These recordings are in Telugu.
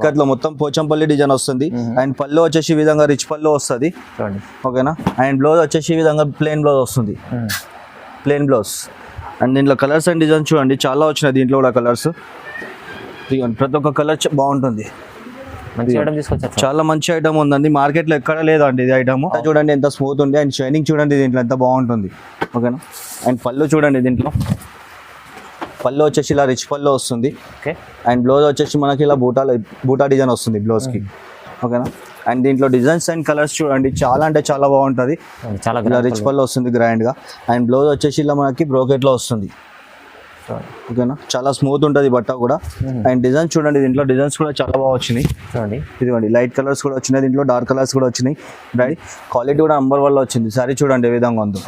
ఇక్కట్లో మొత్తం పోచంపల్లి డిజైన్ వస్తుంది. అండ్ పళ్ళు వచ్చేసి ఈ విధంగా రిచ్ పళ్ళు వస్తుంది, ఓకేనా. అండ్ బ్లౌజ్ వచ్చేసి ఈ విధంగా ప్లెయిన్ బ్లౌజ్ వస్తుంది, ప్లెయిన్ బ్లౌజ్. అండ్ దీంట్లో కలర్స్ అండ్ డిజైన్స్ చూడండి చాలా వచ్చినాయి దీంట్లో కూడా కలర్స్. ప్రతి ఒక్క కలర్ బాగుంటుంది, చాలా మంచి ఐటమ్ ఉందండి. మార్కెట్లో ఎక్కడ లేదండి ఇది ఐటమ్. చూడండి ఎంత స్మూత్ ఉంది అండ్ షైనింగ్ చూడండి దీంట్లో ఎంత బాగుంటుంది, ఓకేనా. అండ్ పళ్ళు చూడండి, దీంట్లో పళ్ళు వచ్చేసి ఇలా రిచ్ పళ్ళు వస్తుంది. అండ్ బ్లౌజ్ వచ్చేసి మనకి ఇలా బూటా డిజైన్ వస్తుంది బ్లౌజ్కి, ఓకేనా. అండ్ దీంట్లో డిజైన్స్ అండ్ కలర్స్ చూడండి చాలా అంటే చాలా బాగుంటుంది. ఇలా రిచ్ పళ్ళు వస్తుంది గ్రాండ్గా. అండ్ బ్లౌజ్ వచ్చేసి ఇలా మనకి బ్రోకెట్లో వస్తుంది, ఓకేనా. చాలా స్మూత్ ఉంటుంది బట్ట కూడా. అండ్ డిజైన్స్ చూడండి, దీంట్లో డిజైన్స్ కూడా చాలా బాగా వచ్చినాయి చూడండి. ఇదిగోండి లైట్ కలర్స్ కూడా వచ్చినాయి, దీంట్లో డార్క్ కలర్స్ కూడా వచ్చినాయి. రైట్ క్వాలిటీ కూడా నంబర్ 1 లో వచ్చింది. సారీ చూడండి ఏ విధంగా ఉందో,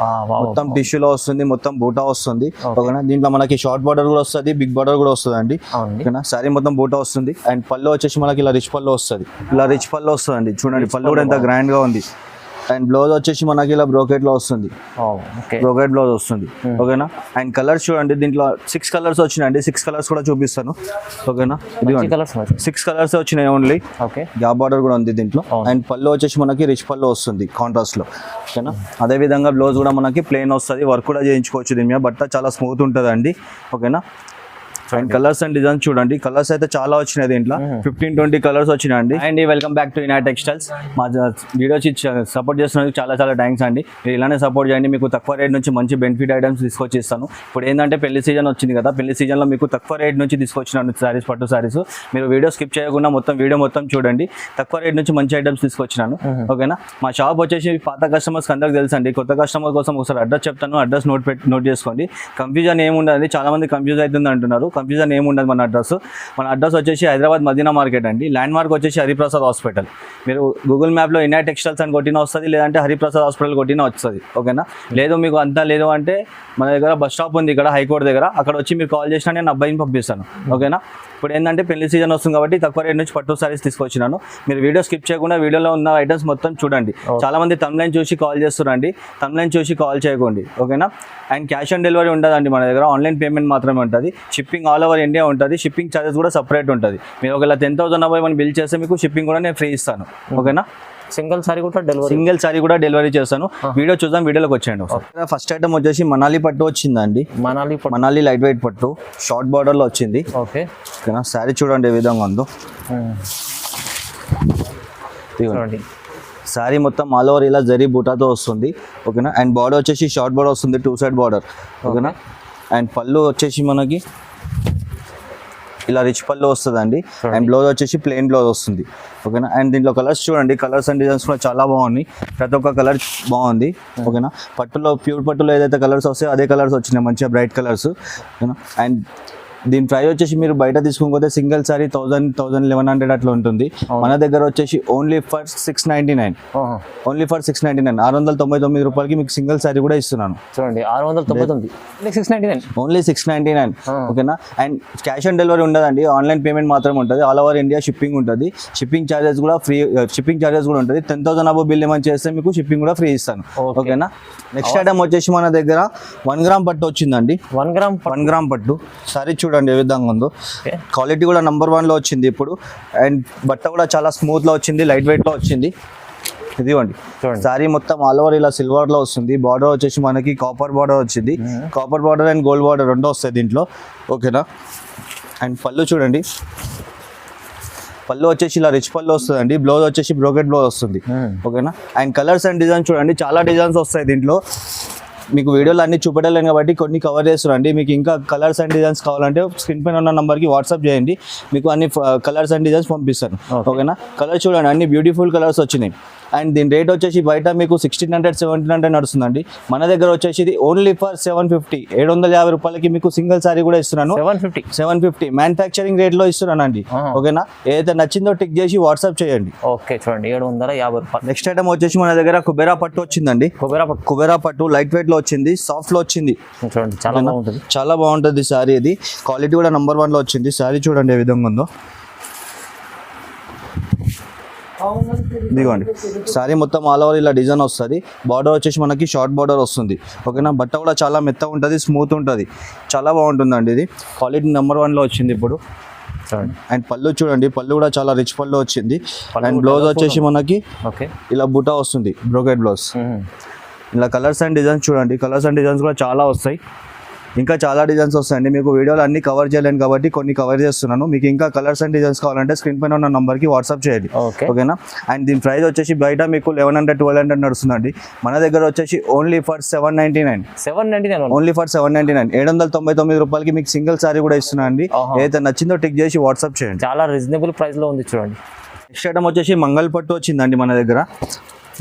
మొత్తం టిష్యూలో వస్తుంది, మొత్తం బూటా వస్తుంది, ఓకేనా. దీంట్లో మనకి షార్ట్ బార్డర్ కూడా వస్తుంది, బిగ్ బార్డర్ కూడా వస్తుంది అండి, ఓకేనా. సారీ మొత్తం బూటా వస్తుంది. అండ్ పళ్ళు వచ్చేసి మనకి ఇలా రిచ్ పళ్ళు వస్తుంది, ఇలా రిచ్ పళ్ళు వస్తుంది చూడండి. పళ్ళు కూడా ఎంత గ్రాండ్ గా ఉంది. అండ్ బ్లౌజ్ వచ్చేసి మనకి ఇలా బ్రోకెట్ లో వస్తుంది, బ్రోకెట్ బ్లౌజ్ వస్తుంది, ఓకేనా. అండ్ కలర్స్ చూడండి, దీంట్లో 6 కలర్స్ వచ్చినాయండి. 6 కలర్స్ కూడా చూపిస్తాను, ఓకేనా. 6 కలర్స్ వచ్చినాయి ఓన్లీ, గ్యాప్ బార్డర్ కూడా ఉంది దీంట్లో. అండ్ పళ్ళు వచ్చేసి మనకి రిచ్ పళ్ళు వస్తుంది కాంట్రాస్ట్ లో, ఓకేనా. అదే విధంగా బ్లౌజ్ కూడా మనకి ప్లెయిన్ వస్తుంది, వర్క్ కూడా చేయించుకోవచ్చు దీని మీద. బట్ట చాలా స్మూత్ ఉంటుంది అండి, ఓకేనా. అండ్ కలర్స్ అండ్ డిజైన్స్ చూడండి, కలర్స్ అయితే చాలా వచ్చినాయి దీంట్లో, 15-20 కలర్స్ వచ్చినాయండి. And welcome back to Inayat textiles. మా వీడియోస్ సపోర్ట్ చేస్తున్నందుకు చాలా చాలా థ్యాంక్స్ అండి. మీరు ఇలానే సపోర్ట్ చేయండి, మీకు తక్కువ రేట్ నుంచి మంచి బెనిఫిట్ ఐటమ్స్ తీసుకొచ్చి ఇస్తాను. ఇప్పుడు ఏంటంటే పెళ్లి సీజన్ వచ్చింది కదా, పెళ్లి సీజన్లో మీకు తక్కువ రేట్ నుంచి తీసుకొచ్చినాను సారీస్, పట్టు సారీస్. మీరు వీడియో స్కిప్ చేయకుండా వీడియో మొత్తం చూడండి. తక్కువ రేట్ నుంచి మంచి ఐటమ్స్ తీసుకొచ్చినాను, ఓకేనా. మా షాప్ వచ్చేసి పాత కస్టమర్స్ అందరికి తెలుసు అండి. కొత్త కస్టమర్ కోసం ఒకసారి అడ్రస్ చెప్తాను, అడ్రస్ నోట్ చేసుకోండి. కన్ఫ్యూజన్ ఏముండదు, చాలా మంది కన్ఫ్యూజ్ అవుతుంది అంటున్నారు. కన్ఫ్యూజన్ ఏముండదు. మన అడ్రస్ వచ్చేసి హైదరాబాద్ మదీనా మార్కెట్ అండి. ల్యాండ్ మార్క్ వచ్చేసి హరిప్రసాద్ హాస్పిటల్. మీరు గూగుల్ మ్యాప్లో ఇనాయట్ టెక్స్టైల్స్ అని కొట్టినా వస్తుంది, లేదంటే హరిప్రసాద్ హాస్పిటల్ కొట్టినా వస్తుంది, ఓకేనా. లేదు మీకు అంతా లేదు అంటే మన దగ్గర బస్ స్టాప్ ఉంది ఇక్కడ హైకోర్టు దగ్గర, అక్కడ వచ్చి మీరు కాల్ చేసినా నేను అబ్బాయిని పంపిస్తాను, ఓకేనా. ఇప్పుడు ఏంటంటే పెళ్లి సీజన్ వస్తుంది కాబట్టి తక్కువ రేట్ నుంచి పట్టు సారీస్ తీసుకొచ్చినాను. మీరు వీడియో స్కిప్ చేయకుండా వీడియోలో ఉన్న ఐటమ్స్ మొత్తం చూడండి. చాలా మంది తమ్లైన్ చూసి కాల్ చేస్తున్నారండి, తమ్లైన్ చూసి కాల్ చేయకండి, ఓకేనా. అండ్ క్యాష్ ఆన్ డెలివరీ ఉండదండి మన దగ్గర, ఆన్లైన్ పేమెంట్ మాత్రమే ఉంటుంది. షిప్పింగ్ ఆల్ ఓవర్ ఇండియా ఉంటుంది, షిప్పింగ్ ఛార్జెస్ కూడా సపరేట్ ఉంటుంది. మీరు ఒకవేళ 10,000 అబ్బాయి మనం బిల్ చేస్తే మీకు షిప్పింగ్ కూడా నేను ఫ్రీ ఇస్తాను, ఓకేనా. సింగిల్ సారీ కూడా డెలివరీ చేస్తాను. వీడియో చూద్దాం, వీడియోలోకి వచ్చేయండి. ఫస్ట్ ఐటమ్ వచ్చేసి మనాలి పట్టు వచ్చిందండి, మనాలి లైట్ వెయిట్ పట్టు, షార్ట్ బార్డర్ లో వచ్చింది, ఓకేనా. సారీ చూడండి ఏ విధంగా ఉందో, సారీ మొత్తం ఆల్ ఓవర్ ఇలా జరీ బూటాతో వస్తుంది, ఓకేనా. అండ్ బార్డర్ వచ్చేసి షార్ట్ బార్డర్ వస్తుంది, 2 సైడ్ బార్డర్, ఓకేనా. అండ్ పళ్ళు వచ్చేసి మనకి ఇలా రిచ్ పళ్ళు వస్తుందండి. అండ్ బ్లౌజ్ వచ్చేసి ప్లెయిన్ బ్లౌజ్ వస్తుంది, ఓకేనా. అండ్ దీంట్లో కలర్స్ చూడండి, కలర్స్ అండ్ డిజైన్స్ కూడా చాలా బాగున్నాయి. ప్రతి ఒక్క కలర్ బాగుంది, ఓకేనా. పట్టులో ప్యూర్ పట్టులో ఏదైతే కలర్స్ వస్తాయో అదే కలర్స్ వచ్చినాయి, మంచిగా బ్రైట్ కలర్స్, ఓకేనా. అండ్ దీని ప్రైస్ వచ్చేసి మీరు బయట తీసుకోకపోతే సింగిల్ సారీ 1000-1100 అట్లా ఉంటుంది. మన దగ్గర వచ్చేసి ఓన్లీ ఫర్ 699, ఓన్లీ ఫర్ 699, 699 రూపాయలకి మీకు సింగిల్ సారీ కూడా ఇస్తున్నాను. చూడండి 699, ఓన్లీ 699, ఓకేనా. అండ్ క్యాష్ ఆన్ డెలివరీ ఉండదండి, ఆన్లైన్ పేమెంట్ మాత్రమే ఉంటుంది. ఆల్ ఓవర్ ఇండియా షిప్పింగ్ ఉంటుంది, షిప్పింగ్ ఛార్జెస్ కూడా ఫ్రీ, షిప్పింగ్ ఛార్జెస్ కూడా ఉంటుంది. 10,000 అబో బిల్ ఏమైనా చేస్తే మీకు షిప్పింగ్ కూడా ఫ్రీ ఇస్తాను, ఓకేనా. నెక్స్ట్ ఐటమ్ వచ్చేసి మన దగ్గర 1 గ్రామ్ పట్టు వచ్చిందండి, 1 గ్రామ్ పట్టు. సారీ చూడండి ఏ విధంగా ఉందో, క్వాలిటీ కూడా నంబర్ 1 లో వచ్చింది ఇప్పుడు. అండ్ బట్ట కూడా చాలా స్మూత్ లో వచ్చింది, లైట్ వెయిట్ లో వచ్చింది. ఇదిగోండి సారీ మొత్తం ఆల్ ఓవర్ ఇలా సిల్వర్ లో వస్తుంది. బార్డర్ వచ్చేసి మనకి కాపర్ బార్డర్ వచ్చింది, copper border and gold border రెండు వస్తాయి దీంట్లో, ఓకేనా. అండ్ పళ్ళు చూడండి, పళ్ళు వచ్చేసి ఇలా రిచ్ పళ్ళు వస్తుందండి. బ్లౌజ్ వచ్చేసి బ్రోకెట్ బ్లౌజ్ వస్తుంది, ఓకేనా. అండ్ కలర్స్ అండ్ డిజైన్స్ చూడండి, చాలా డిజైన్స్ వస్తాయి దీంట్లో. మీకు వీడియోలో అన్ని చూపెట్టలేను కాబట్టి కొన్ని కవర్ చేస్తున్నాండి. మీకు ఇంకా కలర్స్ అండ్ డిజైన్స్ కావాలంటే స్క్రీన్ పైన ఉన్న నెంబర్కి వాట్సాప్ చేయండి, మీకు అన్ని కలర్స్ అండ్ డిజైన్స్ పంపిస్తాను, ఓకేనా. కలర్ చూడండి అన్ని బ్యూటిఫుల్ కలర్స్ వచ్చినాయి. అండ్ దీని రేట్ వచ్చేసి బయట మీకు 1600-1700 నడుస్తుందండి. మన దగ్గర వచ్చేసి ఓన్లీ ఫర్ 750, 750 రూపాయలకి మీకు సింగిల్ సారీ కూడా ఇస్తున్నాను. 750 మ్యానుఫ్యాక్చరింగ్ రేట్ లో ఇస్తున్నాను అండి, ఓకేనా. ఏదైతే నచ్చిందో టిక్ చేసి వాట్సాప్ చేయండి. ఓకే చూడండి 750 రూపాయలు. నెక్స్ట్ ఐటమ్ వచ్చేసి మన దగ్గర కుబేరా పట్టు వచ్చిందండి, కుబేరా పట్టు లైట్ వెయిట్ లో వచ్చింది, సాఫ్ట్ లో వచ్చింది, చూడండి చాలా బాగుంటుంది సారీ. ఇది క్వాలిటీ కూడా నంబర్ 1 లో వచ్చింది. సారీ చూడండి ఏ విధంగా ఉందో, ఇదిగోండి సారీ మొత్తం ఆల్ ఓవర్ ఇలా డిజైన్ వస్తుంది. బార్డర్ వచ్చేసి మనకి షార్ట్ బార్డర్ వస్తుంది, ఓకేనా. బట్ట కూడా చాలా మెత్తగా ఉంటుంది, స్మూత్ ఉంటుంది, చాలా బాగుంటుందండి. ఇది క్వాలిటీ నెంబర్ 1 లో వచ్చింది ఇప్పుడు, చూడండి అండ్ పళ్ళు చూడండి, పళ్ళు కూడా చాలా రిచ్ పళ్ళు వచ్చింది. అండ్ బ్లౌజ్ వచ్చేసి మనకి ఓకే ఇలా బుటా వస్తుంది, బ్రోకెట్ బ్లౌజ్. ఇలా కలర్స్ అండ్ డిజైన్స్ చూడండి, కలర్స్ అండ్ డిజైన్స్ కూడా చాలా వస్తాయి. ఇంకా చాలా డిజైన్స్ వస్తాయండి. మీకు వీడియోలో అన్ని కవర్ చేయలేను కాబట్టి కొన్ని కవర్ చేస్తున్నాను. మీకు ఇంకా కలర్స్ అండ్ డిజైన్స్ కావాలంటే స్క్రీన్ పైన ఉన్న నంబర్కి వాట్సాప్ చేయండి, ఓకేనా. అండ్ దీని ప్రైస్ వచ్చేసి బయట మీకు 1100-1200 నడుస్తుందండి. మన దగ్గర వచ్చేసి ఓన్లీ ఫర్ 799, ఓన్లీ ఫర్ 799, 799 రూపాయలకి మీకు సింగిల్ సారీ కూడా ఇస్తున్నా అండి. ఏదైతే నచ్చిందో టిక్ చేసి వాట్సాప్ చేయండి. చాలా రీజనబుల్ ప్రైస్ లో ఉంది చూడండి. నెక్స్ట్ ఐటమ్ వచ్చేసి మంగళ పట్టు వచ్చిందండి మన దగ్గర.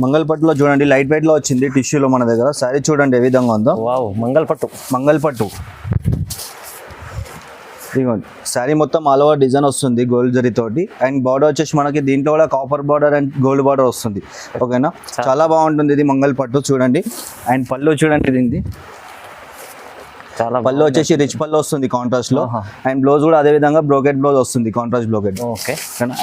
మంగళ పట్టులో చూడండి లైట్ వెయిట్ లో వచ్చింది, టిష్యూలో మన దగ్గర. సారీ చూడండి ఏ విధంగా ఉందో. వావ్, మంగళ పట్టు ఇదిగోండి. శారీ మొత్తం ఆల్ ఓవర్ డిజైన్ వస్తుంది గోల్డ్ జరీ తోటి. అండ్ బార్డర్ వచ్చేసి మనకి దీంట్లో కూడా copper border and gold border వస్తుంది, ఓకేనా. చాలా బాగుంటుంది ఇది మంగళ పట్టు చూడండి. అండ్ పళ్ళు చూడండి, దీనికి చాలా పళ్ళు వచ్చేసి రిచ్ పళ్ళు వస్తుంది కాంట్రాస్ట్ లో. అండ్ బ్లౌజ్ కూడా అదే విధంగా బ్రోకెట్ బ్లౌజ్ వస్తుంది, contrast brocade. Okay.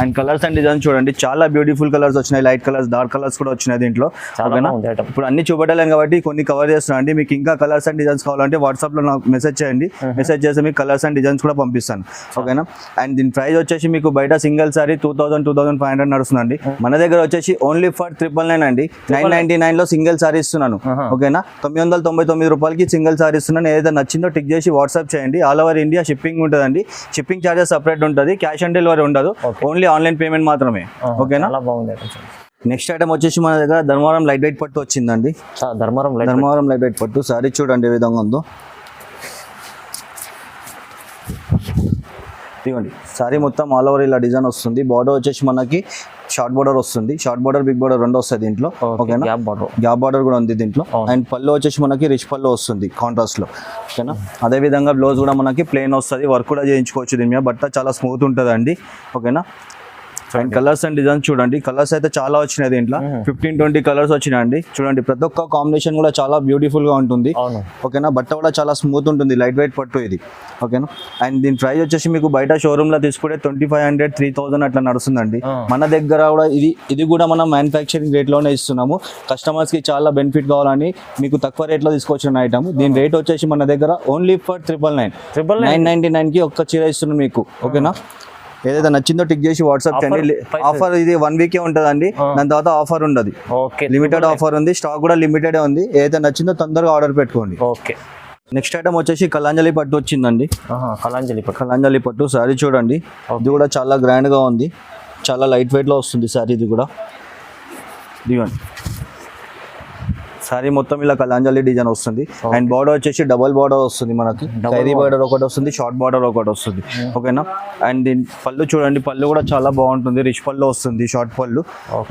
And colours and design చూడండి, చాలా బ్యూటిఫుల్ కలర్స్ వచ్చినాయి, లైట్ కలర్స్, డార్క్ కలర్స్ కూడా వచ్చినాయి దీంట్లో, ఓకేనా. ఇప్పుడు అన్ని చూపెట్టలేను కాబట్టి కొన్ని కవర్ చేస్తున్నా అండి. మీకు ఇంకా కలర్స్ అండ్ డిజైన్స్ కావాలంటే వాట్సాప్ లో నాకు మెసేజ్ చేయండి, మెసేజ్ చేస్తే మీకు కలర్స్ అండ్ డిజైన్స్ కూడా పంపిస్తాను, ఓకేనా. అండ్ దీని ప్రైస్ వచ్చేసి మీకు బయట సింగిల్ సారీ 2000-2500 నడుస్తుందండి. మన దగ్గర వచ్చేసి ఓన్లీ ఫర్ 999 అండి. 999 లో సింగిల్ సారీ ఇస్తున్నాను, ఓకేనా. 999 రూపాయలకి సింగిల్ సారీ ఇస్తున్నాను. ఏదైతే నచ్చిందో టిక్ చేసి వాట్సాప్ చేయండి. ఆల్ ఓవర్ ఇండియా షిప్పింగ్ ఉంటుందండి. షిప్పింగ్ ఛార్జెస్ సపరేట్ ఉంటుంది, క్యాష్ ఆన్ డెలివరీ ఉండదు, ఓన్లీ ఆన్లైన్ పేమెంట్ మాత్రమే, ఓకేనా. నెక్స్ట్ ఐటమ్ వచ్చేసి మన దగ్గర ధర్మవరం లైట్ వెయిట్ పట్టు వచ్చిందండి. ధర్మవరం లైట్ వెయిట్ పట్టు సారీ చూడండి ఏ విధంగా ఉందో. ఇదిగోండి సారీ మొత్తం ఆల్ ఓవర్ ఇలా డిజైన్ వస్తుంది. బార్డర్ వచ్చేసి మనకి షార్ట్ బార్డర్ వస్తుంది, షార్ట్ బార్డర్ బిగ్ బార్డర్ రెండు వస్తాయి దీంట్లో, ఓకేనా. గ్యాప్ బార్డర్ కూడా ఉంది దీంట్లో. అండ్ పళ్ళు వచ్చేసి మనకి రిచ్ పళ్ళు వస్తుంది కాంట్రాస్ట్ లో, ఓకేనా. అదే విధంగా బ్లౌజ్ కూడా మనకి ప్లెయిన్ వస్తుంది, వర్క్ కూడా చేయించుకోవచ్చు దీని మీద. బట్ట చాలా స్మూత్ ఉంటుంది అండి, ఓకేనా. అండ్ కలర్స్ అండ్ డిజైన్స్ చూడండి, కలర్స్ అయితే చాలా వచ్చినాయి దీంట్లో, 15-20 కలర్స్ వచ్చినాయి అండి. చూడండి ప్రతి ఒక్క కాంబినేషన్ కూడా చాలా బ్యూటిఫుల్ గా ఉంటుంది, ఓకేనా. బట్ట కూడా చాలా స్మూత్ ఉంటుంది, లైట్ వెయిట్ పట్టు ఇది, ఓకేనా. అండ్ దీని ప్రైస్ వచ్చేసి మీకు బయట షోరూమ్ లో తీసుకుంటే 2500-3000 అట్లా నడుస్తుందండి. మన దగ్గర కూడా ఇది కూడా మనం మ్యానుఫ్యాక్చరింగ్ రేట్ లోనే ఇస్తున్నాము. కస్టమర్స్ కి చాలా బెనిఫిట్ కావాలని మీకు తక్కువ రేట్ లో తీసుకొచ్చిన ఐటమ్. దీని రేట్ వచ్చేసి మన దగ్గర ఓన్లీ ఫర్ 999 కి ఒక్క చీర ఇస్తున్నాం మీకు, ఓకేనా. ఏదైతే నచ్చిందో టిక్ చేసి వాట్సాప్ చేయండి. ఆఫర్ ఇది 1 వీకే ఉంటుందండి, దాని తర్వాత ఆఫర్ ఉండదు, లిమిటెడ్ ఆఫర్ ఉంది. స్టాక్ కూడా లిమిటెడ్ ఉంది. ఏదైతే నచ్చిందో తొందరగా ఆర్డర్ పెట్టుకోండి. నెక్స్ట్ ఐటమ్ వచ్చేసి కలాంజలి పట్టు వచ్చిందండి. కలాంజలి పట్టు సారీ చూడండి, ఇది కూడా చాలా గ్రాండ్ గా ఉంది, చాలా లైట్ వెయిట్ లో వస్తుంది సారీ. ఇది కూడా ఇదిగోండి సారీ మొత్తం ఇలా కలాంజలి డిజైన్ వస్తుంది. అండ్ బార్డర్ వచ్చేసి డబల్ బార్డర్ వస్తుంది మనకి, ఖైరీ బార్డర్ ఒకటి వస్తుంది, షార్ట్ బార్డర్ ఒకటి వస్తుంది, ఓకేనా. అండ్ దీని పళ్ళు చూడండి, పళ్ళు కూడా చాలా బాగుంటుంది, రిచ్ పళ్ళు వస్తుంది, షార్ట్ పళ్ళు,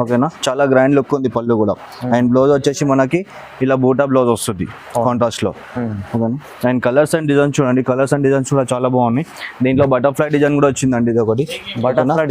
ఓకేనా. చాలా గ్రాండ్ లుక్ ఉంది పళ్ళు కూడా. అండ్ బ్లౌజ్ వచ్చేసి మనకి ఇలా బూటా బ్లౌజ్ వస్తుంది కాంట్రాస్ట్ లో, ఓకేనా. అండ్ కలర్స్ అండ్ డిజైన్స్ చూడండి, కలర్స్ అండ్ డిజైన్స్ కూడా చాలా బాగున్నాయి. దీంట్లో బటర్ఫ్లై డిజైన్ కూడా వచ్చిందండి, ఇది ఒకటి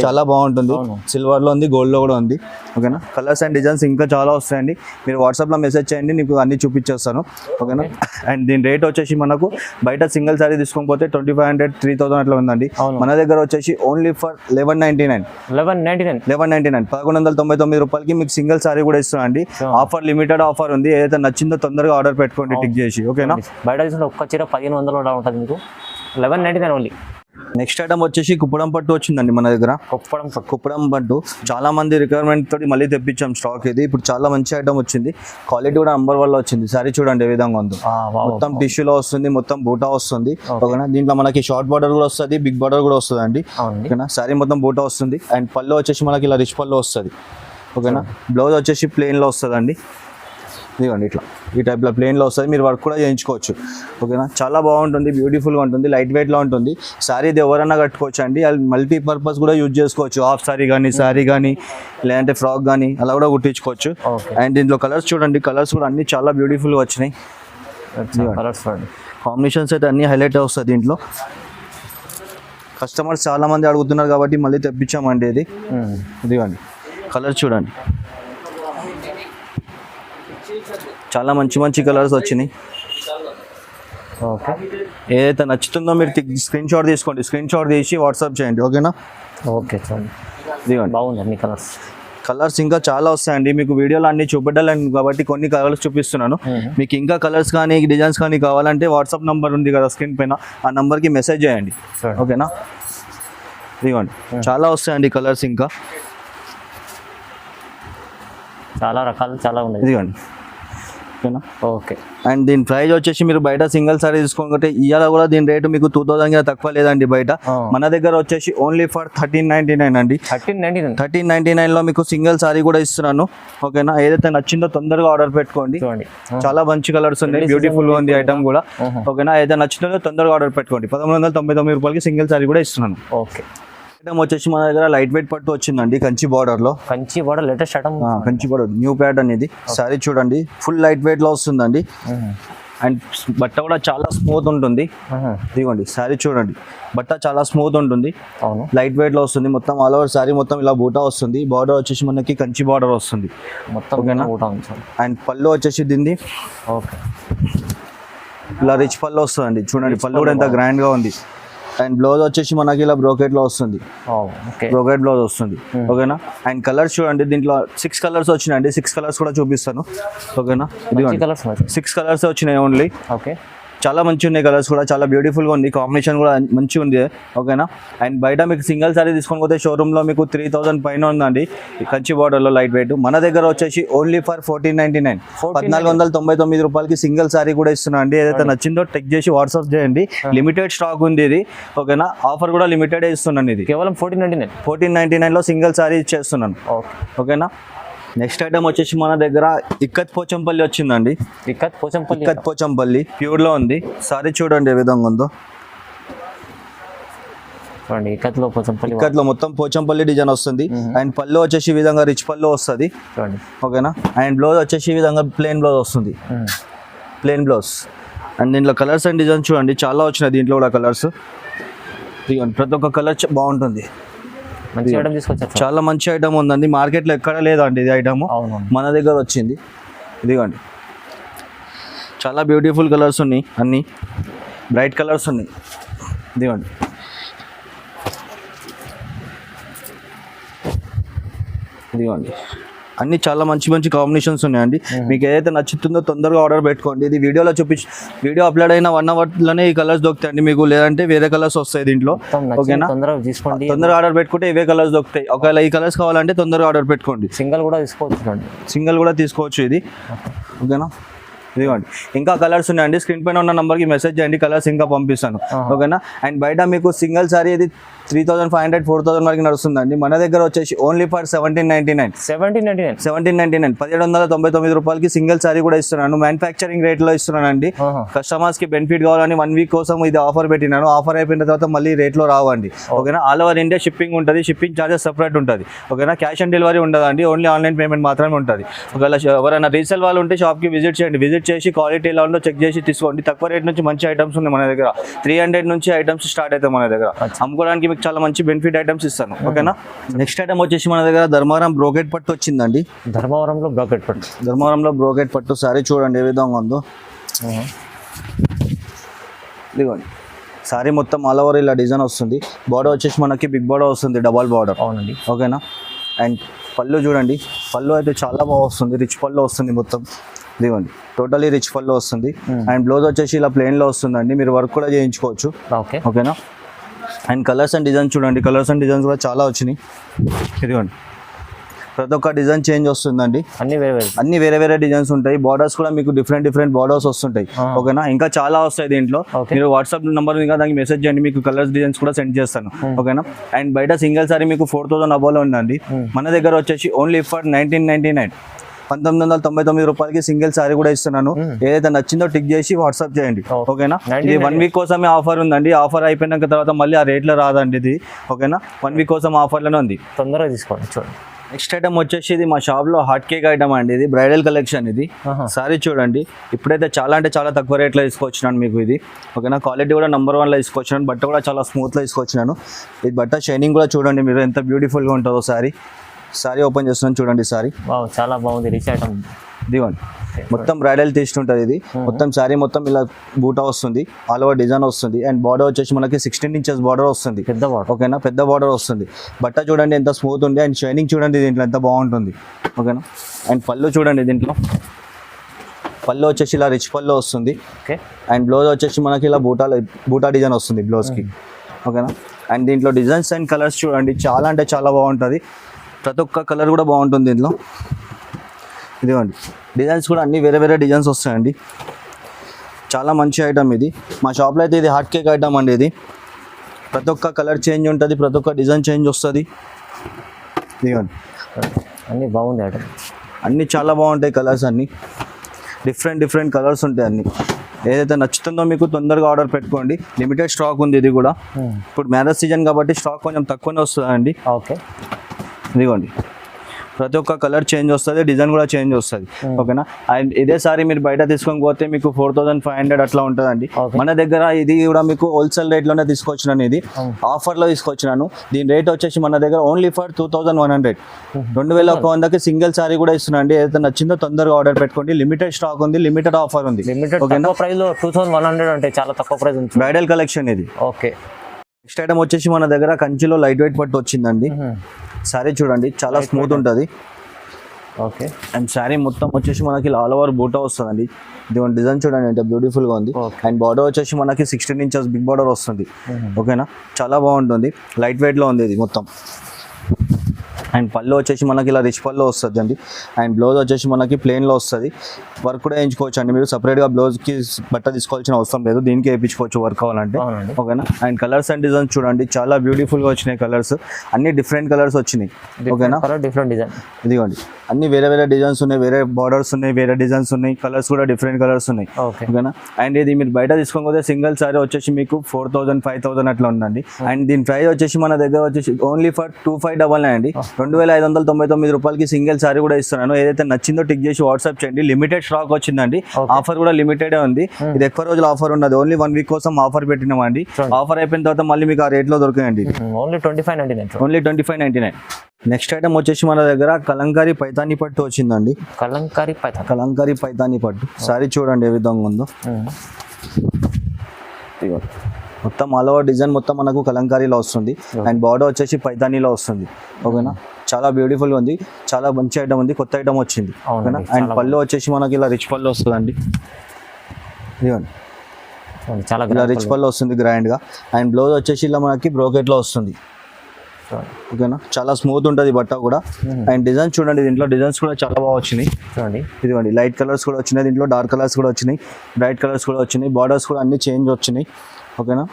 చాలా బాగుంటుంది, సిల్వర్ లో ఉంది, గోల్డ్ లో కూడా ఉంది, ఓకేనా. కలర్స్ అండ్ డిజైన్స్ ఇంకా చాలా వస్తాయండి. మీరు వాట్సాప్ లో మెసేజ్ చేయండి, నీకు అన్ని చూపించేస్తాను, ఓకేనా. అండ్ దీని రేట్ వచ్చేసి మనకు బయట సింగిల్ సారీ తీసుకోకపోతే 2500-3000 అట్లా ఉందండి. మన దగ్గర వచ్చేసి ఓన్లీ ఫర్ 1199, 1199 రూపాయలకి మీకు సింగిల్ సారీ కూడా ఇస్తాను అండి. ఆఫర్ లిమిటెడ్ ఆఫర్ ఉంది. ఏదైతే నచ్చిందో తొందరగా ఆర్డర్ పెట్టుకోండి టిక్ చేసి, ఓకేనా. బయట తీసుకుంటే ఒక్క చీర 1500 ఉంటుంది మీకు, 1199 ఓన్లీ. నెక్స్ట్ ఐటమ్ వచ్చేసి కుప్పడం పట్టు వచ్చిందండి మన దగ్గర. కుప్పడం పట్టు చాలా మంది రిక్వైర్మెంట్ తోటి మళ్ళీ తెప్పించాం స్టాక్. ఇది ఇప్పుడు చాలా మంచి ఐటమ్ వచ్చింది, క్వాలిటీ కూడా నంబర్ 1 లో వచ్చింది. సారీ చూడండి ఏ విధంగా ఉందో, మొత్తం టిష్యూలో వస్తుంది, మొత్తం బూటా వస్తుంది, ఓకేనా. దీంట్లో మనకి షార్ట్ బార్డర్ కూడా వస్తుంది, బిగ్ బార్డర్ కూడా వస్తుంది అండి, ఓకేనా. సారీ మొత్తం బూటా వస్తుంది. అండ్ పళ్ళు వచ్చేసి మనకి ఇలా రిచ్ పళ్ళు వస్తుంది, ఓకేనా. బ్లౌజ్ వచ్చేసి ప్లెయిన్ లో వస్తుంది అండి, ఇదిగోండి ఇట్లా ఈ టైప్లో ప్లెయిన్లో వస్తుంది. మీరు వర్క్ కూడా చేయించుకోవచ్చు, ఓకేనా. చాలా బాగుంటుంది, బ్యూటిఫుల్గా ఉంటుంది, లైట్ వెయిట్లో ఉంటుంది. శారీ ఇది ఎవరైనా కట్టుకోవచ్చు అండి. అది మల్టీపర్పస్ కూడా యూజ్ చేసుకోవచ్చు, హాఫ్ శారీ కానీ, శారీ కానీ, లేదంటే ఫ్రాక్ కానీ అలా కూడా కుట్టించుకోవచ్చు. అండ్ దీంట్లో కలర్స్ చూడండి, కలర్స్ కూడా అన్ని చాలా బ్యూటిఫుల్గా వచ్చినాయి. కాంబినేషన్స్ అయితే అన్ని హైలైట్ వస్తుంది దీంట్లో. కస్టమర్స్ చాలా మంది అడుగుతున్నారు కాబట్టి మళ్ళీ తెప్పించామండి ఇది. ఇదిగోండి కలర్ చూడండి, చాలా మంచి మంచి కలర్స్ వచ్చినాయి. ఓకే, ఏదైతే నచ్చుతుందో మీరు స్క్రీన్ షాట్ తీసుకోండి, స్క్రీన్ షాట్ తీసి వాట్సాప్ చేయండి, ఓకేనా. ఓకే చూడండి, ఇదిగోండి బాగుంది అన్ని కలర్స్ ఇంకా చాలా వస్తాయండి. మీకు వీడియోలో అన్ని చూపెట్టాలని కాబట్టి కొన్ని కలర్స్ చూపిస్తున్నాను. మీకు ఇంకా కలర్స్ కానీ డిజైన్స్ కానీ కావాలంటే వాట్సాప్ నెంబర్ ఉంది కదా స్క్రీన్ పైన, ఆ నెంబర్కి మెసేజ్ చేయండి, ఓకేనా. ఇదిగోండి చాలా వస్తాయండి కలర్స్ ఇంకా. చాలా రకాలు చాలా ఉన్నాయి. ఇదిగోండి ఓకేనా. ఓకే. అండ్ దీని ప్రైస్ వచ్చేసి మీరు బయట సింగిల్ సారీ తీసుకోకపోతే ఇవాళ కూడా దీని రేటు మీకు 2000 తక్కువ లేదండి బయట. మన దగ్గర వచ్చేసి ఓన్లీ ఫర్ 1399 అండి. 1399 లో మీకు సింగిల్ సారీ కూడా ఇస్తున్నాను. ఓకేనా, ఏదైతే నచ్చిందో తొందరగా ఆర్డర్ పెట్టుకోండి. చాలా మంచి కలర్స్ ఉన్నాయి, బ్యూటిఫుల్ గా ఉంది ఐటమ్ కూడా. ఓకేనా, ఏదైతే నచ్చిందో తొందరగా ఆర్డర్ పెట్టుకోండి. 1199 రూపాయలకి సింగిల్ సారీ కూడా ఇస్తున్నాను. ఓకే. ఐటమ్ వచ్చేసి మన దగ్గర లైట్ వెయిట్ పట్టు వచ్చిందండి, కంచి బార్డర్ లో. Kanchi border latest item, Kanchi border new pattern ఇది. సారీ చూడండి ఫుల్ లైట్ వెయిట్ లో వస్తుందండి. అండ్ బట్ట కూడా చాలా స్మూత్ ఉంటుంది. ఇదిగోండి సారీ చూడండి, బట్ట చాలా స్మూత్ ఉంటుంది. అవును, లైట్ వెయిట్ లో వస్తుంది. మొత్తం ఆల్ ఓవర్ సారీ మొత్తం ఇలా బూటా వస్తుంది. బార్డర్ వచ్చేసి మనకి కంచి బార్డర్ వస్తుంది మొత్తం. అండ్ పళ్ళు వచ్చేసి దీన్ని ఓకే ఇలా రిచ్ పళ్ళు వస్తుందండి. చూడండి పళ్ళు కూడా ఎంత గ్రాండ్ గా ఉంది. అండ్ బ్లౌజ్ వచ్చేసి మనకి ఇలా బ్రోకెట్ లో వస్తుంది. బ్రోకెట్ బ్లౌజ్ వస్తుంది. ఓకేనా. అండ్ కలర్స్ చూడండి, దీంట్లో 6 కలర్స్ వచ్చినాయండి. 6 కలర్స్ కూడా చూపిస్తాను. ఓకేనా, ఇది 6 కలర్స్ వచ్చినాయి ఓన్లీ. ఓకే, చాలా మంచి ఉన్నాయి కలర్స్ కూడా, చాలా బ్యూటిఫుల్గా ఉంది. కాంబినేషన్ కూడా మంచిగా ఉంది. ఓకేనా. అండ్ బయట మీకు సింగిల్ సారీ తీసుకొని పోతే షోరూంలో మీకు 3000 పైన ఉందండి కంచి బార్డర్లో లైట్ వెయిట్. మన దగ్గర వచ్చేసి ఓన్లీ ఫర్ 1499, 1499 రూపాయలకి సింగిల్ సారీ కూడా ఇస్తున్నాను అండి. ఏదైతే నచ్చిందో టెక్ చేసి వాట్సాప్ చేయండి. లిమిటెడ్ స్టాక్ ఉంది ఇది. ఓకేనా, ఆఫర్ కూడా లిమిటెడ్ ఇస్తున్నాను. ఇది కేవలం 1499 లో సింగిల్ సారీ ఇచ్చేస్తున్నాను. ఓకేనా. నెక్స్ట్ ఐటమ్ వచ్చేసి మన దగ్గర ఇక్కత్ పోచంపల్లి వచ్చిందండి. ఇక్కత్ పోచంపల్లి ప్యూర్ లో ఉంది. సారీ చూడండి ఏ విధంగా ఉందో. ఇక్కత్ లో మొత్తం పోచంపల్లి డిజైన్ వస్తుంది. అండ్ పళ్ళు వచ్చేసి ఈ విధంగా రిచ్ పళ్ళు వస్తుంది. ఓకేనా. అండ్ బ్లౌజ్ వచ్చేసి ఈ విధంగా ప్లెయిన్ బ్లౌజ్ వస్తుంది. Plain blouse. అండ్ దీంట్లో కలర్స్ అండ్ డిజైన్స్ చూడండి చాలా వచ్చినాయి. దీంట్లో కూడా కలర్స్ ప్రతి ఒక్క కలర్ బాగుంటుంది. చాలా మంచి ఐటమ్ ఉందండి, మార్కెట్లో ఎక్కడ లేదండి ఇది ఐటమ్, మన దగ్గర వచ్చింది. ఇదిగోండి చాలా బ్యూటిఫుల్ కలర్స్ ఉన్నాయి, అన్ని బ్రైట్ కలర్స్ ఉన్నాయి. ఇదిగోండి ఇదిగోండి అన్ని చాలా మంచి మంచి కాంబినేషన్స్ ఉన్నాయండి. మీకు ఏదైతే నచ్చుతుందో తొందరగా ఆర్డర్ పెట్టుకోండి. ఇది వీడియోలో వీడియో అప్లోడ్ అయిన 1 అవర్లోనే ఈ కలర్స్ దొరుకుతాయండి మీకు, లేదంటే వేరే కలర్స్ వస్తాయి దీంట్లో. ఓకేనా, తొందరగా ఆర్డర్ పెట్టుకుంటే ఇవే కలర్స్ దొరుకుతాయి. ఒకవేళ ఈ కలర్స్ కావాలంటే తొందరగా ఆర్డర్ పెట్టుకోండి. సింగిల్ కూడా తీసుకోవచ్చు ఇది. ఓకేనా. ఇదిగోండి ఇంకా కలర్స్ ఉన్నాయండి. స్క్రీన్ పైన ఉన్న నంబర్కి మెసేజ్ చేయండి, కలర్స్ ఇంకా పంపిస్తాను. ఓకేనా. అండ్ బయట మీకు సింగిల్ సారీ ఇది 3500, 4000 వరకు నడుస్తుందండి. మన దగ్గర వచ్చేసి ఓన్లీ ఫర్ 1799, 1799 రూపాయలకి సింగిల్ సారీ కూడా ఇస్తున్నాను. మ్యానుఫ్యాక్చరింగ్ రేట్ లో ఇస్తున్నానండి. కస్టమర్స్ కి బెనిఫిట్ కావాలని 1 వీక్ కోసం ఇది ఆఫర్ పెట్టినాను. ఆఫర్ అయిపోయిన తర్వాత మళ్ళీ రేట్ లో రావండి. ఓకేనా. ఆల్ ఓవర్ ఇండియా షిప్పింగ్ ఉంటుంది. షిప్పింగ్ చార్జెస్ సెపరేట్ ఉంటుంది. ఓకేనా. క్యాష్ ఆన్ డెలివరీ ఉండదండి, ఓన్లీ ఆన్లైన్ పేమెంట్ మాత్రమే ఉంటుంది. ఒకవేళ ఎవరైనా రీసేల్ వాళ్ళు ఉంటే షాప్ కి విజిట్ చేయండి. విజిట్ చేసి క్వాలిటీ ఎలా ఉందో చెక్ చేసి తీసుకోండి. తక్కువ రేట్ నుంచి మంచి ఐటమ్స్ ఉన్నాయి మన దగ్గర. 300 నుంచి ఐటమ్స్ స్టార్ట్ అవుతాయి మన దగ్గర. అమ్ముకోవడానికి మీకు చాలా మంచి బెనిఫిట్ ఐటమ్స్ ఇస్తాను. ఓకేనా. నెక్స్ట్ ఐటమ్ వచ్చేసి మన దగ్గర ధర్మవరం బ్రోకెట్ పట్టు వచ్చిందండి. ధర్మవరంలో బ్రోకెట్ పట్టు సారీ చూడండి ఏ విధంగా ఉందో. ఇదిగోండి సారీ మొత్తం ఆల్ ఓవర్ ఇలా డిజైన్ వస్తుంది. బార్డర్ వచ్చేసి మనకి బిగ్ బార్డర్ వస్తుంది, డబల్ బార్డర్. అవునండి. ఓకేనా. అండ్ పళ్ళు చూడండి, పళ్ళు అయితే చాలా బాగా వస్తుంది, రిచ్ పళ్ళు వస్తుంది మొత్తం. ఇదిగోండి టోటలీ రిచ్ పళ్ళు వస్తుంది. అండ్ బ్లౌజ్ వచ్చేసి ఇలా ప్లెయిన్ లో వస్తుందండి, మీరు వర్క్ కూడా చేయించుకోవచ్చు. ఓకేనా. అండ్ కలర్స్ అండ్ డిజైన్స్ చూడండి, కలర్స్ అండ్ డిజైన్స్ కూడా చాలా వచ్చినాయి. ఇదిగోండి ప్రతి ఒక్క డిజైన్ చేంజ్ వస్తుందండి. అన్ని వేరే వేరే డిజైన్స్ ఉంటాయి. బార్డర్స్ కూడా మీకు డిఫరెంట్ బార్డర్స్ వస్తుంటాయి. ఓకేనా. ఇంకా చాలా వస్తాయి దీంట్లో. మీరు వాట్సాప్ నంబర్ ఇంకా దానికి మెసేజ్ చేయండి, మీకు కలర్స్ డిజైన్స్ కూడా సెండ్ చేస్తాను. ఓకేనా. అండ్ బయట సింగిల్ సారీ మీకు 4000 అబోలో ఉందండి. మన దగ్గర వచ్చేసి ఓన్లీ ఫర్ 1999, 1999 రూపాయలకి సింగిల్ సారీ కూడా ఇస్తున్నాను. ఏదైతే నచ్చిందో టిక్ చేసి వాట్సాప్ చేయండి. ఓకేనా. ఇది 1 వీక్ కోసమే ఆఫర్ ఉందండి. ఆఫర్ అయిపోయినాక తర్వాత మళ్ళీ ఆ రేట్లో రాదండి ఇది. ఓకేనా. 1 వీక్ కోసం ఆఫర్లోనే ఉంది, తొందరగా తీసుకోండి. చూడండి నెక్స్ట్ ఐటమ్ వచ్చేసి ఇది మా షాప్ లో హాట్ కేక్ ఐటమ్ అండి. ఇది బ్రైడల్ కలెక్షన్. ఇది సారీ చూడండి, ఇప్పుడైతే చాలా అంటే చాలా తక్కువ రేట్లో తీసుకొచ్చినాను మీకు ఇది. ఓకేనా. క్వాలిటీ కూడా నెంబర్ 1 లో తీసుకొచ్చినాను. బట్ట కూడా చాలా స్మూత్ లో తీసుకొచ్చినాను. ఇది బట్ట షైనింగ్ కూడా చూడండి మీరు ఎంత బ్యూటిఫుల్ గా ఉంటుందో. సారీ ఓపెన్ చేస్తున్నాను చూడండి. సారీ చాలా బాగుంది, రిచ్ ఐటమ్. ఇదిగోండి మొత్తం బ్రైడల్ టేస్ట్ ఉంటుంది. ఇది మొత్తం సారీ మొత్తం ఇలా బూటా వస్తుంది, ఆల్ ఓవర్ డిజైన్ వస్తుంది. అండ్ బార్డర్ వచ్చేసి మనకి 16 ఇంచెస్ బార్డర్ వస్తుంది, పెద్ద బార్డర్. ఓకేనా. పెద్ద బార్డర్ వస్తుంది. బట్ట చూడండి ఎంత స్మూత్ ఉంది. అండ్ షైనింగ్ చూడండి దీంట్లో ఎంత బాగుంటుంది. ఓకేనా. అండ్ పళ్ళు చూడండి, దీంట్లో పళ్ళు వచ్చేసి ఇలా రిచ్ పళ్ళు వస్తుంది. అండ్ బ్లౌజ్ వచ్చేసి మనకి ఇలా బూటా డిజైన్ వస్తుంది బ్లౌజ్కి. ఓకేనా. అండ్ దీంట్లో డిజైన్స్ అండ్ కలర్స్ చూడండి, చాలా అంటే చాలా బాగుంటుంది. ప్రతి ఒక్క కలర్ కూడా బాగుంటుంది దీంట్లో. ఇదిగోండి డిజైన్స్ కూడా అన్ని వేరే వేరే డిజైన్స్ వస్తాయండి. చాలా మంచి ఐటమ్ ఇది. మా షాప్లో అయితే ఇది హాట్ కేక్ ఐటమ్ అండి. ఇది ప్రతి ఒక్క కలర్ చేంజ్ ఉంటుంది, ప్రతి ఒక్క డిజైన్ చేంజ్ వస్తుంది. ఇదిగోండి అన్నీ బాగుంది ఐటమ్, అన్నీ చాలా బాగుంటాయి. కలర్స్ అన్నీ డిఫరెంట్ కలర్స్ ఉంటాయి అన్నీ. ఏదైతే నచ్చుతుందో మీకు తొందరగా ఆర్డర్ పెట్టుకోండి. లిమిటెడ్ స్టాక్ ఉంది ఇది కూడా. ఇప్పుడు మ్యారేజ్ సీజన్ కాబట్టి స్టాక్ కొంచెం తక్కువనే వస్తుందండి. ఓకే ఇదిగోండి ప్రతి ఒక్క కలర్ చేంజ్ వస్తుంది, డిజైన్ కూడా చేంజ్ వస్తుంది. ఓకేనా. అండ్ ఇదే సారీ మీరు బయట తీసుకొని పోతే మీకు 4500 అట్లా ఉంటుందండి. మన దగ్గర ఇది కూడా మీకు హోల్సేల్ రేట్లోనే తీసుకొచ్చినాను. ఇది ఆఫర్లో తీసుకొచ్చినాను. దీని రేట్ వచ్చేసి మన దగ్గర ఓన్లీ ఫర్ 2100, 2100కి సింగిల్ సారీ కూడా ఇస్తున్నాండి. ఏదైతే నచ్చిందో తొందరగా ఆర్డర్ పెట్టుకోండి. లిమిటెడ్ స్టాక్ ఉంది, లిమిటెడ్ ఆఫర్ ఉంది. ఓకేనా. ప్రైస్ లో 2100 అంటే చాలా తక్కువ ప్రైస్ ఉంది. బ్రైడల్ కలెక్షన్ ఇది. ఓకే. నెక్స్ట్ ఐటమ్ వచ్చేసి మన దగ్గర కంచిలో లైట్ వెయిట్ పట్టు వచ్చిందండి. శారీ చూడండి చాలా స్మూత్ ఉంటుంది. ఓకే. అండ్ శారీ మొత్తం వచ్చేసి మనకి ఆల్ ఓవర్ బూటా వస్తుందండి. ఇది డిజైన్ చూడండి ఎంత బ్యూటిఫుల్గా ఉంది. అండ్ బార్డర్ వచ్చేసి మనకి 16 ఇంచెస్ బిగ్ బార్డర్ వస్తుంది. ఓకేనా. చాలా బాగుంటుంది, లైట్ వెయిట్లో ఉంది ఇది మొత్తం. అండ్ పళ్ళు వచ్చేసి మనకి ఇలా రిచ్ పళ్ళు వస్తుంది అండి. అండ్ బ్లౌజ్ వచ్చేసి మనకి ప్లెయిన్లో వస్తుంది. వర్క్ కూడా వేయించుకోవచ్చు అండి. మీరు సపరేట్గా బ్లౌజ్కి బట్ట తీసుకోవాల్సిన అవసరం లేదు, దీనికి వేయించుకోవచ్చు వర్క్ కావాలంటే. ఓకేనా. అండ్ కలర్స్ అండ్ డిజైన్స్ చూడండి చాలా బ్యూటిఫుల్గా వచ్చినాయి. కలర్స్ అన్ని డిఫరెంట్ కలర్స్ వచ్చినాయి. ఓకేనా. డిఫరెంట్ డిజైన్ ఇదిగోండి అన్ని వేరే వేరే డిజైన్స్ ఉన్నాయి, వేరే బార్డర్స్ ఉన్నాయి, వేరే డిజైన్స్ ఉన్నాయి. కలర్స్ కూడా డిఫరెంట్ కలర్స్ ఉన్నాయి. ఓకేనా. అండ్ ఇది మీరు బయట తీసుకోకపోతే సింగిల్ సారీ వచ్చేసి మీకు 4000, 5000 అట్లా ఉందండి. అండ్ దీని ప్రైస్ వచ్చేసి మన దగ్గర వచ్చేసి ఓన్లీ ఫర్ 2599 అండి. 2599 రూపాయలకి సింగిల్ సారీ కూడా ఇస్తున్నాను. ఏదైతే నచ్చిందో టిక్ చేసి వాట్సాప్ చేయండి. లిమిటెడ్ స్టాక్ వచ్చిందండి. ఆఫర్ కూడా లిమిటెడ్ ఉంది. ఇది ఎక్కువ రోజుల ఆఫర్ ఉన్నది. ఓన్లీ 1 వీక్ కోసం ఆఫర్ పెట్టినామండి. ఆఫర్ అయిపోయిన తర్వాత మళ్ళీ మీకు ఆ రేట్లో దొరికాయండి. ఓన్లీ 2599. నెక్స్ట్ ఐటమ్ వచ్చేసి మన దగ్గర కలంకారీ పైతానీ పట్టు వచ్చిందండి. కలంకారీ పైతానీ పట్టు సారీ చూడండి ఏ విధంగా ఉందో. మొత్తం ఆల్ ఓవర్ డిజైన్ మొత్తం మనకు కలంకారీలో వస్తుంది. అండ్ బార్డర్ వచ్చేసి పైతానీలో వస్తుంది. ఓకేనా. చాలా బ్యూటిఫుల్గా ఉంది, చాలా మంచి ఐటమ్ ఉంది, కొత్త ఐటమ్ వచ్చింది. ఓకేనా. అండ్ పళ్ళు వచ్చేసి మనకి ఇలా రిచ్ పళ్ళు వస్తుందండి. ఇదిగోండి చాలా ఇలా రిచ్ పళ్ళు వస్తుంది గ్రాండ్గా. అండ్ బ్లౌజ్ వచ్చేసి ఇలా మనకి బ్రోకెట్లో వస్తుంది. ఓకేనా. చాలా స్మూత్ ఉంటుంది బట్ట కూడా. అండ్ డిజైన్స్ చూడండి, దీంట్లో డిజైన్స్ కూడా చాలా బాగా వచ్చినాయి. ఇదిగోండి లైట్ కలర్స్ కూడా వచ్చినాయి, దీంట్లో డార్క్ కలర్స్ కూడా వచ్చినాయి, బ్రైట్ కలర్స్ కూడా వచ్చినాయి. బార్డర్స్ కూడా అన్ని చేంజ్ వచ్చినాయి. ఓకేనా.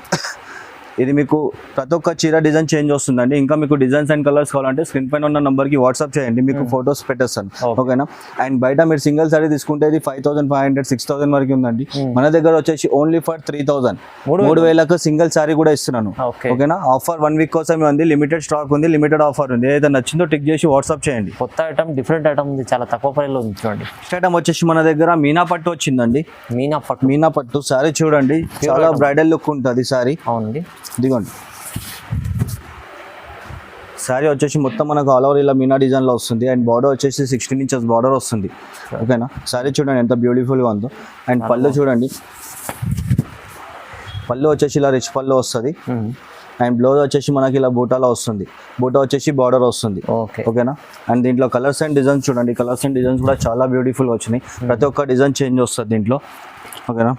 ఇది మీకు ప్రతి ఒక్క చీర డిజైన్ చేంజ్ వస్తుందండి. ఇంకా మీకు డిజైన్స్ అండ్ కలర్స్ కావాలంటే స్క్రీన్ పైన ఉన్న నంబర్కి వాట్సాప్ చేయండి, మీకు ఫొటోస్ పెట్టేస్తాను. ఓకేనా. అండ్ బయట మీరు సింగిల్ సారీ తీసుకుంటే ఇది 5500, 6000 వరకు ఉందండి. మన దగ్గర వచ్చేసి ఓన్లీ ఫర్ 3000, 3000కు సింగిల్ సారీ కూడా ఇస్తున్నాను. ఓకేనా. ఆఫర్ 1 వీక్ కోసం ఉంది, లిమిటెడ్ స్టాక్ ఉంది, లిమిటెడ్ ఆఫర్ ఉంది. ఏదైతే నచ్చిందో టిక్ చేసి వాట్సాప్ చేయండి. కొత్త ఐటమ్, డిఫరెంట్ ఐటమ్ ఉంది, చాలా తక్కువ ప్రైస్ లో ఉంది. చూడండి నెక్స్ట్ ఐటమ్ వచ్చేసి మన దగ్గర మీనా పట్టు వచ్చిందండి. మీనా పట్టు సారీ చూడండి చాలా బ్రైడల్ లుక్ ఉంటుంది సారీ. అవునండి. ఇదిగోండి శారీ వచ్చేసి మొత్తం మనకు ఆల్ ఓవర్ ఇలా మీనా డిజైన్లో వస్తుంది. అండ్ బార్డర్ వచ్చేసి 16 ఇంచెస్ బార్డర్ వస్తుంది. ఓకేనా. శారీ చూడండి ఎంత బ్యూటిఫుల్గా ఉందో. అండ్ పళ్ళు చూడండి, పళ్ళు వచ్చేసి ఇలా రిచ్ పళ్ళు వస్తుంది. అండ్ బ్లౌజ్ వచ్చేసి మనకి ఇలా బూటాలో వస్తుంది. బూటా వచ్చేసి బార్డర్ వస్తుంది. ఓకేనా. అండ్ దీంట్లో కలర్స్ అండ్ డిజైన్స్ చూడండి, కలర్స్ అండ్ డిజైన్స్ కూడా చాలా బ్యూటిఫుల్గా వచ్చినాయి. ప్రతి ఒక్క డిజైన్ చేంజ్ వస్తుంది దీంట్లో. ఓకేనా.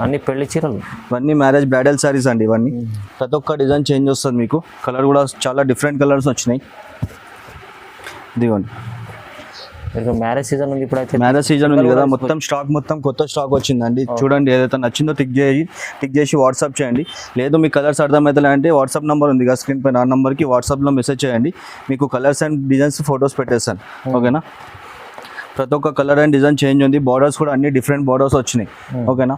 అన్ని పెళ్లి చీరలు, ఇవన్నీ మ్యారేజ్ బ్రైడల్ సారీస్ అండి. ఇవన్నీ ప్రతి ఒక్క డిజైన్ చేంజ్ వస్తుంది మీకు. కలర్ కూడా చాలా డిఫరెంట్ కలర్స్ వచ్చినాయి. ఇదిగోండి మ్యారేజ్ సీజన్ ఉంది, ఇప్పుడైతే మ్యారేజ్ సీజన్ ఉంది కదా, మొత్తం స్టాక్ మొత్తం కొత్త స్టాక్ వచ్చిందండి. చూడండి ఏదైతే నచ్చిందో టిక్ చేసి వాట్సాప్ చేయండి. లేదు మీ కలర్స్ అర్థమవుతాయి అంటే వాట్సాప్ నెంబర్ ఉంది కదా స్క్రీన్ పైన, ఆ నెంబర్కి వాట్సాప్లో మెసేజ్ చేయండి. మీకు కలర్స్ అండ్ డిజైన్స్ ఫొటోస్ పెట్టేస్తాను. ఓకేనా. ప్రతి ఒక్క కలర్ అండ్ డిజైన్ చేంజ్ ఉంది. బార్డర్స్ కూడా అన్ని డిఫరెంట్ బార్డర్స్ వచ్చినాయి. ఓకేనా.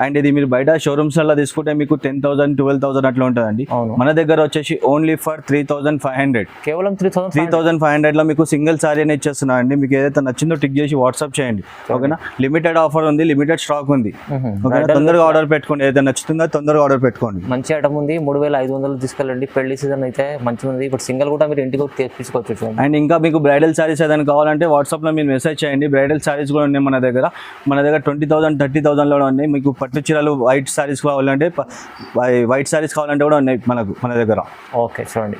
అండ్ ఇది మీరు బయట షోరూమ్స్ అలా తీసుకుంటే మీకు 10,000, 12,000 అట్లా ఉంటుందండి. మన దగ్గర వచ్చేసి ఓన్లీ ఫర్ 3,500, కేవలం 3,500లో మీకు సింగిల్ సారీ అని ఇచ్చేస్తున్నా అండి. మీకు ఏదైతే నచ్చిందో టిక్ చేసి వాట్సాప్ చేయండి. ఓకేనా. లిమిటెడ్ ఆఫర్ ఉంది, లిమిటెడ్ స్టాక్ ఉంది. ఓకేనా. తొందరగా ఆర్డర్ పెట్టుకోండి, ఏదైతే నచ్చుతుందో తొందరగా ఆర్డర్ పెట్టుకోండి. మంచి ఐటమ్ ఉంది, 3500 తీసుకెళ్ళండి. పెళ్లి సీజన్ అయితే మంచిగా ఉంది. ఇప్పుడు సింగిల్ కూడా మీరు ఇంటికి తెప్పించుకోవచ్చు. అండ్ ఇంకా మీకు బ్రైడల్ సారీస్ ఏదైనా కావాలంటే వాట్సాప్లో మీరు మెసేజ్ చేయండి. బ్రైడల్ సారీస్ కూడా ఉన్నాయి మన దగ్గర. 20,000, 30,000లో ఉన్నాయి. మీకు పట్టు చీరలు వైట్ సారీస్ కావాలంటే వైట్ సారీస్ కావాలంటే కూడా ఉన్నాయి మన దగ్గర. ఓకే చూడండి.